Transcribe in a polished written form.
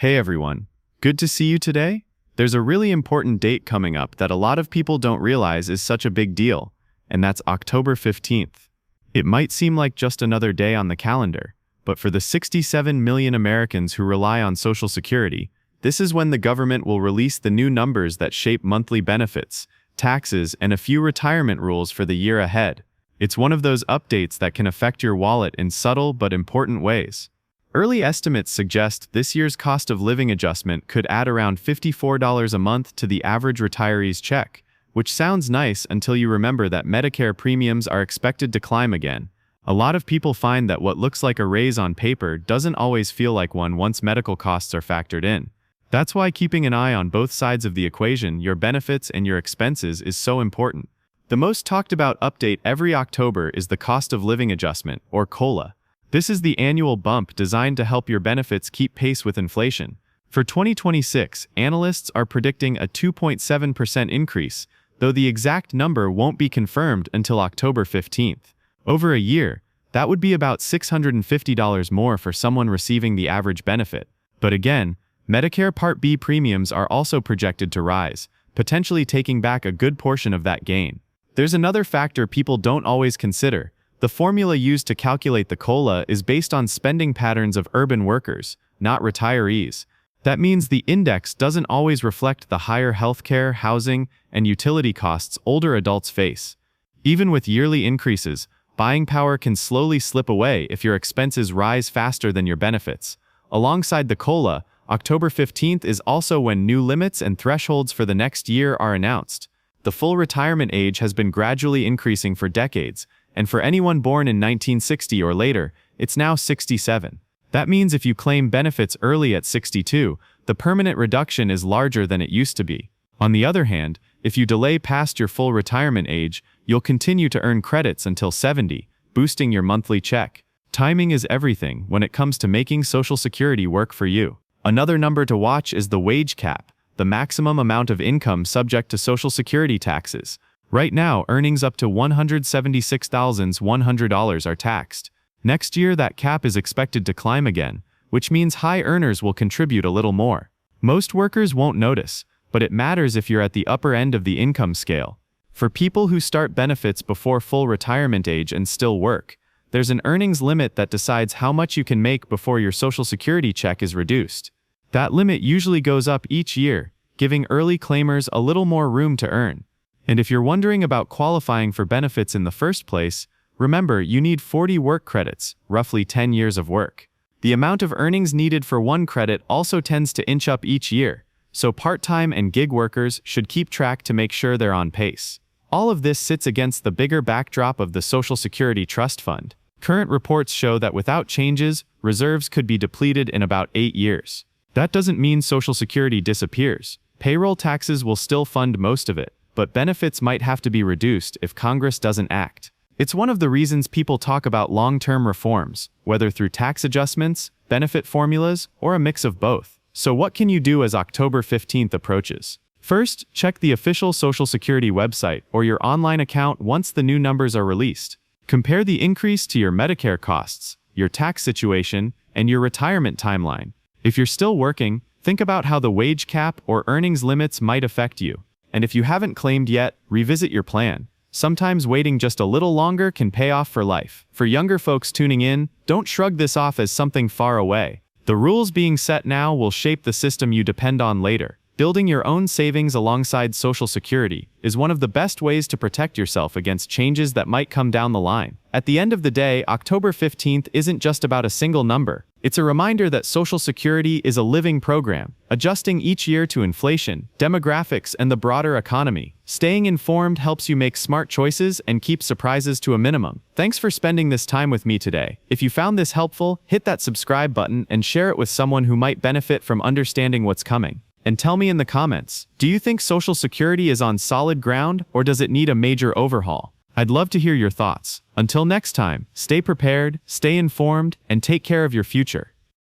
Hey everyone, good to see you today. There's a really important date coming up that a lot of people don't realize is such a big deal, and that's October 15th. It might seem like just another day on the calendar, but for the 67 million Americans who rely on Social Security, this is when the government will release the new numbers that shape monthly benefits, taxes, and a few retirement rules for the year ahead. It's one of those updates that can affect your wallet in subtle but important ways. Early estimates suggest this year's cost of living adjustment could add around $54 a month to the average retiree's check, which sounds nice until you remember that Medicare premiums are expected to climb again. A lot of people find that what looks like a raise on paper doesn't always feel like one once medical costs are factored in. That's why keeping an eye on both sides of the equation, your benefits and your expenses, is so important. The most talked about update every October is the cost of living adjustment, or COLA. This is the annual bump designed to help your benefits keep pace with inflation. For 2026, analysts are predicting a 2.7% increase, though the exact number won't be confirmed until October 15th. Over a year, that would be about $650 more for someone receiving the average benefit. But again, Medicare Part B premiums are also projected to rise, potentially taking back a good portion of that gain. There's another factor people don't always consider. The formula used to calculate the COLA is based on spending patterns of urban workers, not retirees. That means the index doesn't always reflect the higher healthcare, housing, and utility costs older adults face. Even with yearly increases, buying power can slowly slip away if your expenses rise faster than your benefits. Alongside the COLA, October 15th is also when new limits and thresholds for the next year are announced. The full retirement age has been gradually increasing for decades, and for anyone born in 1960 or later, it's now 67. That means if you claim benefits early at 62, the permanent reduction is larger than it used to be. On the other hand, if you delay past your full retirement age, you'll continue to earn credits until 70, boosting your monthly check. Timing is everything when it comes to making Social Security work for you. Another number to watch is the wage cap, the maximum amount of income subject to Social Security taxes. Right now, earnings up to $176,100 are taxed. Next year, that cap is expected to climb again, which means high earners will contribute a little more. Most workers won't notice, but it matters if you're at the upper end of the income scale. For people who start benefits before full retirement age and still work, there's an earnings limit that decides how much you can make before your Social Security check is reduced. That limit usually goes up each year, giving early claimers a little more room to earn. And if you're wondering about qualifying for benefits in the first place, remember you need 40 work credits, roughly 10 years of work. The amount of earnings needed for one credit also tends to inch up each year, so part-time and gig workers should keep track to make sure they're on pace. All of this sits against the bigger backdrop of the Social Security Trust Fund. Current reports show that without changes, reserves could be depleted in about 8 years. That doesn't mean Social Security disappears. Payroll taxes will still fund most of it, but benefits might have to be reduced if Congress doesn't act. It's one of the reasons people talk about long-term reforms, whether through tax adjustments, benefit formulas, or a mix of both. So what can you do as October 15th approaches? First, check the official Social Security website or your online account once the new numbers are released. Compare the increase to your Medicare costs, your tax situation, and your retirement timeline. If you're still working, think about how the wage cap or earnings limits might affect you. And if you haven't claimed yet, revisit your plan. Sometimes waiting just a little longer can pay off for life. For younger folks tuning in, don't shrug this off as something far away. The rules being set now will shape the system you depend on later. Building your own savings alongside Social Security is one of the best ways to protect yourself against changes that might come down the line. At the end of the day, October 15th isn't just about a single number. It's a reminder that Social Security is a living program, adjusting each year to inflation, demographics, and the broader economy. Staying informed helps you make smart choices and keep surprises to a minimum. Thanks for spending this time with me today. If you found this helpful, hit that subscribe button and share it with someone who might benefit from understanding what's coming. And tell me in the comments, do you think Social Security is on solid ground, or does it need a major overhaul? I'd love to hear your thoughts. Until next time, stay prepared, stay informed, and take care of your future.